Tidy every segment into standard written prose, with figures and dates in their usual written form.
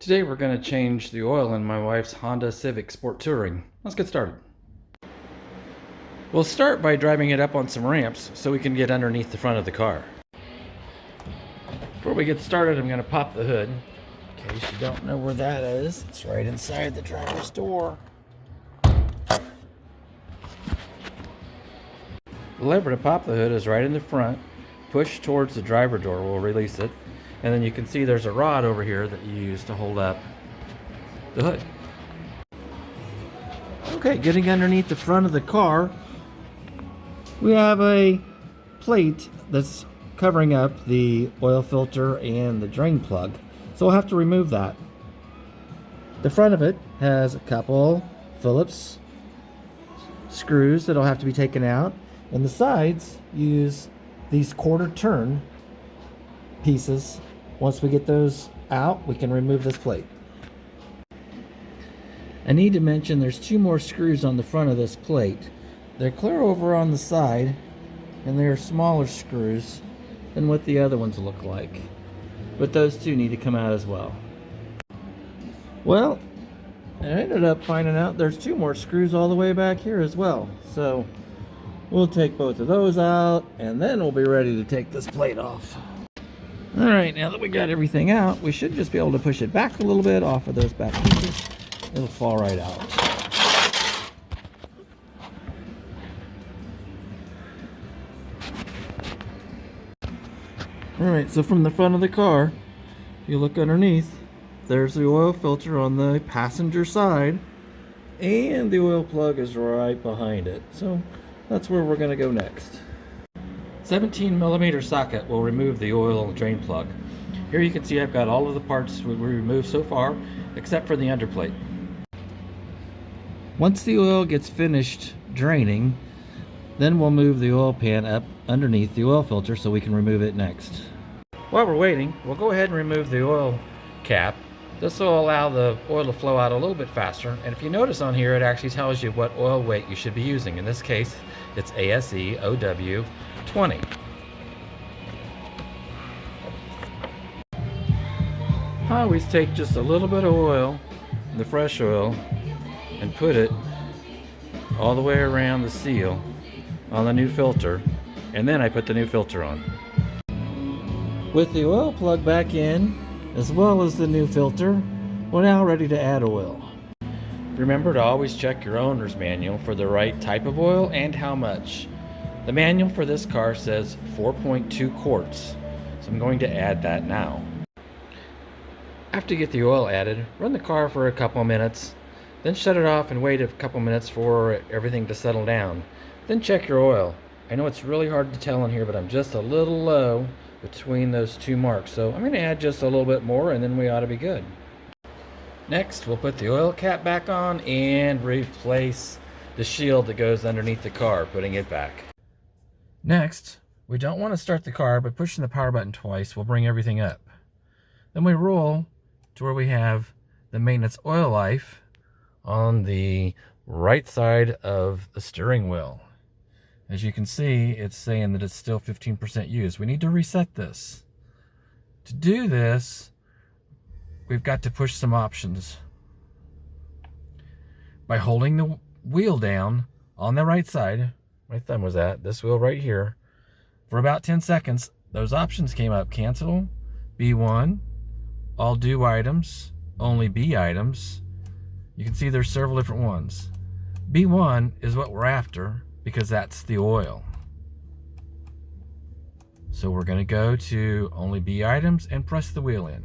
Today we're going to change the oil in my wife's Honda Civic Sport Touring. Let's get started. We'll start by driving it up on some ramps so we can get underneath the front of the car. Before we get started, I'm going to pop the hood. In case you don't know where that is, it's right inside the driver's door. The lever to pop the hood is right in the front. Push towards the driver door will release it. And then you can see there's a rod over here that you use to hold up the hood. Okay, getting underneath the front of the car, we have a plate that's covering up the oil filter and the drain plug. So we'll have to remove that. The front of it has a couple Phillips screws that'll have to be taken out. And the sides use these quarter turn pieces. Once we get those out, we can remove this plate. I need to mention there's two more screws on the front of this plate. They're clear over on the side, and they're smaller screws than what the other ones look like. But those two need to come out as well. Well, I ended up finding out there's two more screws all the way back here as well. So we'll take both of those out, and then we'll be ready to take this plate off. Alright, now that we got everything out, we should just be able to push it back a little bit off of those back pieces. It'll fall right out. Alright, so from the front of the car, if you look underneath, there's the oil filter on the passenger side, and the oil plug is right behind it. So that's where we're going to go next. 17mm socket will remove the oil drain plug. Here you can see I've got all of the parts we removed so far, except for the underplate. Once the oil gets finished draining, then we'll move the oil pan up underneath the oil filter so we can remove it next. While we're waiting, we'll go ahead and remove the oil cap. This will allow the oil to flow out a little bit faster, and if you notice on here, it actually tells you what oil weight you should be using. In this case, it's ASE OW 20. I always take just a little bit of oil, the fresh oil, and put it all the way around the seal on the new filter, and then I put the new filter on. With the oil plug back in, as well as the new filter, we're now ready to add oil. Remember to always check your owner's manual for the right type of oil and how much. The manual for this car says 4.2 quarts, so I'm going to add that now. After you get the oil added, run the car for a couple of minutes, then shut it off and wait a couple minutes for everything to settle down. Then check your oil. I know it's really hard to tell in here, but I'm just a little low between those two marks, so I'm going to add just a little bit more and then we ought to be good. Next, we'll put the oil cap back on and replace the shield that goes underneath the car, putting it back. Next, we don't want to start the car, but pushing the power button twice will bring everything up. Then we roll to where we have the maintenance oil life on the right side of the steering wheel. As you can see, it's saying that it's still 15% used. We need to reset this. To do this, we've got to push some options. By holding the wheel down on the right side, my thumb was at this wheel right here, for about 10 seconds, those options came up. Cancel, B1, all due items, only B items. You can see there's several different ones. B1 is what we're after because that's the oil. So we're going to go to only B items and press the wheel in.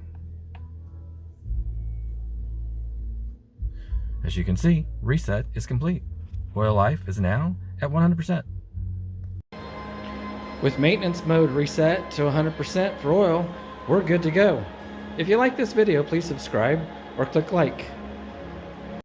As you can see, reset is complete. Oil life is now at 100%. With maintenance mode reset to 100% for oil, we're good to go. If you like this video, please subscribe or click like.